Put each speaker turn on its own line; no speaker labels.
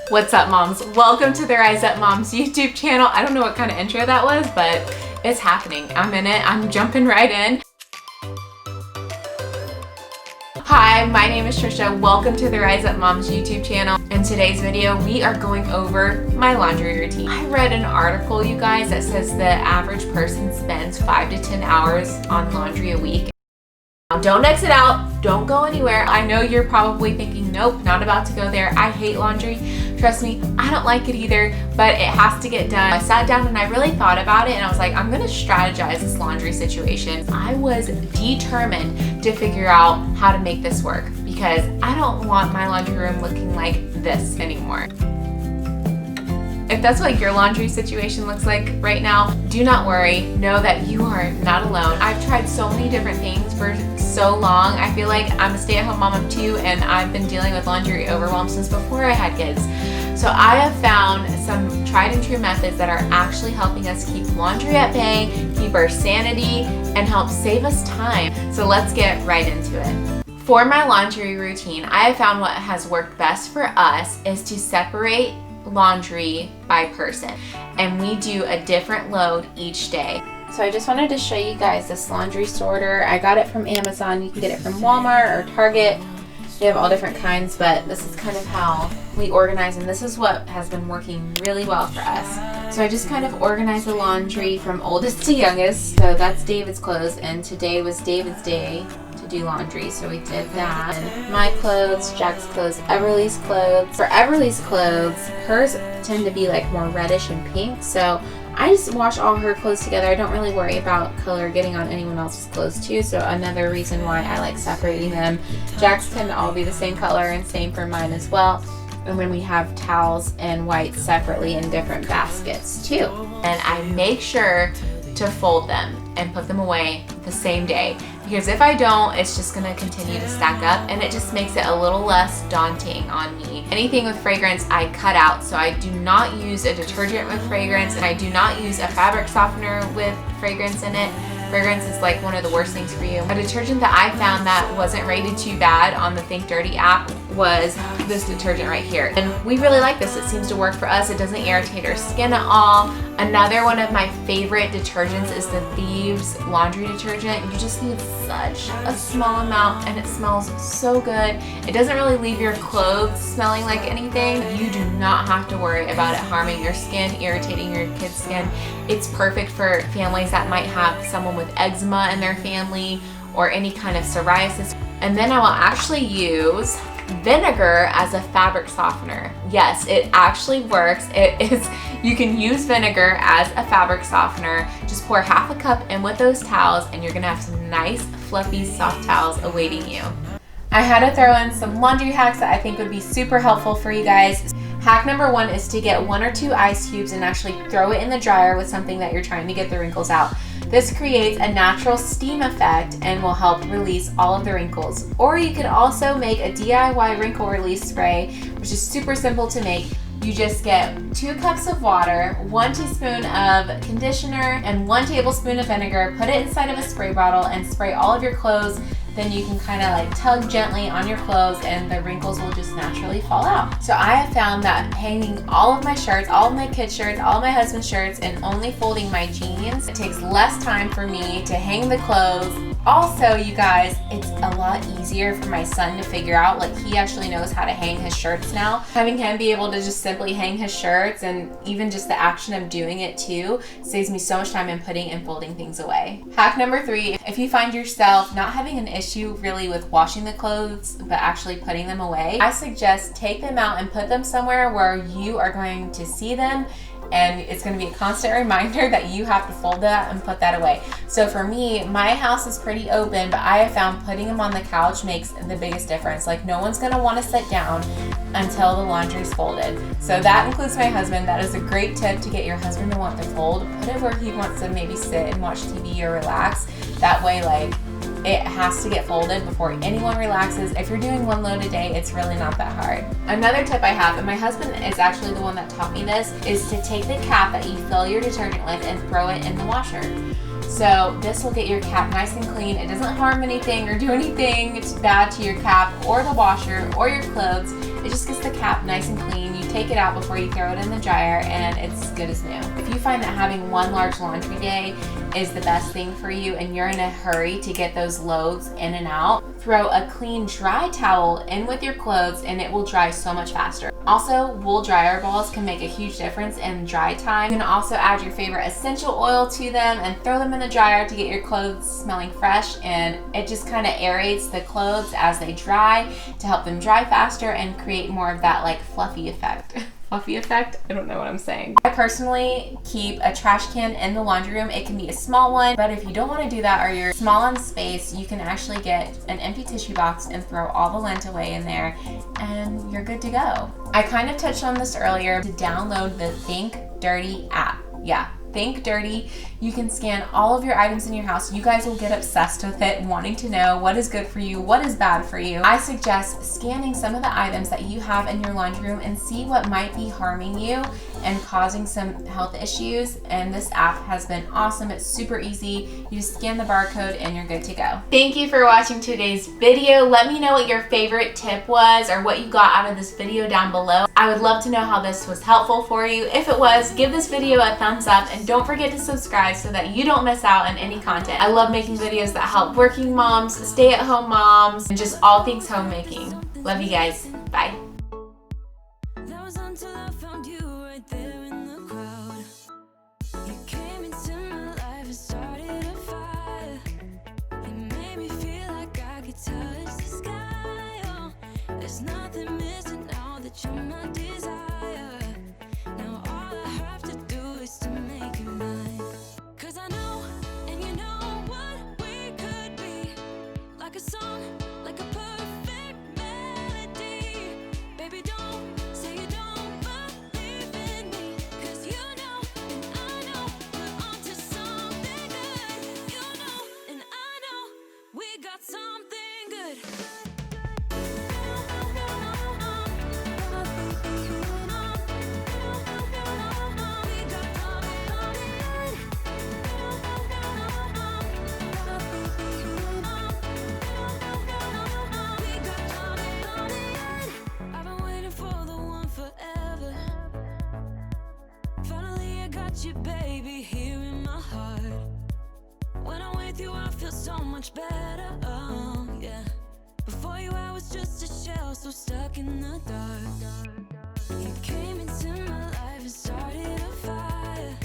What's up, moms? Welcome to the Rise Up Moms YouTube channel. I don't know what kind of intro that was, but it's happening. I'm in it. I'm jumping right in. Hi, my name is Trisha. Welcome to the Rise Up Moms YouTube channel. In today's video, we are going over my laundry routine. I read an article, you guys, that says the average person spends 5 to 10 hours on laundry a week. Now, don't exit out. Don't go anywhere. I know you're probably thinking, nope, not about to go there. I hate laundry. Trust me, I don't like it either, but it has to get done. I sat down and I really thought about it, and I was like, I'm gonna strategize this laundry situation. I was determined to figure out how to make this work because I don't want my laundry room looking like this anymore. If that's what your laundry situation looks like right now, do not worry. Know that you are not alone. I've tried so many different things for so long. I feel like I'm a stay-at-home mom of 2, and I've been dealing with laundry overwhelm since before I had kids. So I have found some tried and true methods that are actually helping us keep laundry at bay, keep our sanity, and help save us time. So let's get right into it. For my laundry routine, I have found what has worked best for us is to separate laundry by person, and we do a different load each day. So I just wanted to show you guys this laundry sorter. I got it from Amazon. You can get it from Walmart or Target. They have all different kinds, but this is kind of how we organize, and this is what has been working really well for us. So I just kind of organize the laundry from oldest to youngest. So that's David's clothes, and today was David's day to do laundry, so we did that. And my clothes, Jack's clothes, Everly's clothes. For Everly's clothes, hers tend to be like more reddish and pink, so I just wash all her clothes together. I don't really worry about color getting on anyone else's clothes too, so another reason why I like separating them. Jack's tend to all be the same color, and same for mine as well. And then we have towels and whites separately in different baskets too. And I make sure to fold them and put them away the same day, because if I don't, it's just gonna continue to stack up, and it just makes it a little less daunting on me. Anything with fragrance I cut out, so I do not use a detergent with fragrance, and I do not use a fabric softener with fragrance in it. Fragrance is like one of the worst things for you. A detergent that I found that wasn't rated too bad on the Think Dirty app was this detergent right here. And we really like this. It seems to work for us. It doesn't irritate our skin at all. Another one of my favorite detergents is the Thieves laundry detergent. You just need such a small amount, and it smells so good. It doesn't really leave your clothes smelling like anything. You do not have to worry about it harming your skin, irritating your kids' skin. It's perfect for families that might have someone with eczema in their family or any kind of psoriasis. And then I will actually use vinegar as a fabric softener. Yes, it actually works. You can use vinegar as a fabric softener. Just pour half a cup in with those towels, and you're gonna have some nice, fluffy, soft towels awaiting you. I had to throw in some laundry hacks that I think would be super helpful for you guys. Hack number 1 is to get 1 or 2 ice cubes and actually throw it in the dryer with something that you're trying to get the wrinkles out. This creates a natural steam effect and will help release all of the wrinkles. Or you can also make a DIY wrinkle release spray, which is super simple to make. You just get 2 cups of water, 1 teaspoon of conditioner, and 1 tablespoon of vinegar. Put it inside of a spray bottle and spray all of your clothes. Then you can kind of like tug gently on your clothes, and the wrinkles will just naturally fall out. So I have found that hanging all of my shirts, all of my kids' shirts, all of my husband's shirts, and only folding my jeans, it takes less time for me to hang the clothes. Also, you guys, it's a lot easier for my son to figure out. Like, he actually knows how to hang his shirts now. Having him be able to just simply hang his shirts, and even just the action of doing it too, saves me so much time in putting and folding things away. Hack number 3, if you find yourself not having an issue really with washing the clothes, but actually putting them away, I suggest take them out and put them somewhere where you are going to see them, and it's going to be a constant reminder that you have to fold that and put that away. So for me, my house is pretty open, but I have found putting them on the couch makes the biggest difference. Like, no one's going to want to sit down until the laundry's folded. So that includes my husband. That is a great tip to get your husband to want to fold. Put it where he wants to maybe sit and watch TV or relax. That way, like, it has to get folded before anyone relaxes. If you're doing 1 load a day, it's really not that hard. Another tip I have, and my husband is actually the one that taught me this, is to take the cap that you fill your detergent with and throw it in the washer. So this will get your cap nice and clean. It doesn't harm anything or do anything bad to your cap or the washer or your clothes. It just gets the cap nice and clean. You take it out before you throw it in the dryer, and it's good as new. If you find that having one large laundry day is the best thing for you and you're in a hurry to get those loads in and out, throw a clean dry towel in with your clothes and it will dry so much faster. Also, wool dryer balls can make a huge difference in dry time. You can also add your favorite essential oil to them and throw them in the dryer to get your clothes smelling fresh, and it just kind of aerates the clothes as they dry to help them dry faster and create more of that like fluffy effect. Fluffy effect? I don't know what I'm saying. I personally keep a trash can in the laundry room. It can be a small one, but if you don't want to do that or you're small on space, you can actually get an empty tissue box and throw all the lint away in there and you're good to go. I kind of touched on this earlier, to download the Think Dirty app. Yeah, Think Dirty. You can scan all of your items in your house. You guys will get obsessed with it, wanting to know what is good for you, what is bad for you. I suggest scanning some of the items that you have in your laundry room and see what might be harming you and causing some health issues. And this app has been awesome. It's super easy. You just scan the barcode and you're good to go. Thank you for watching today's video. Let me know what your favorite tip was or what you got out of this video down below. I would love to know how this was helpful for you. If it was, give this video a thumbs up and don't forget to subscribe so that you don't miss out on any content. I love making videos that help working moms, stay-at-home moms, and just all things homemaking. Love you guys. Bye.
That was until I found you right there in the crowd. You came into my life and started a fire. You made me feel like I could touch the sky. Oh, there's nothing missing now that you're my desire. Now all I have to do is to make you mine. 'Cause I know, and you know what we could be. Like a song, like a perfect melody. Baby, don't say you don't believe in me. 'Cause you know, and I know, we're onto something good. You know, and I know, we got something good. I've been waiting for the one forever. Finally I got you, baby, here in my heart. When I'm with you I feel so much better, oh yeah. Before you I was just a shell, so stuck in the dark. You came into my life and started a fire.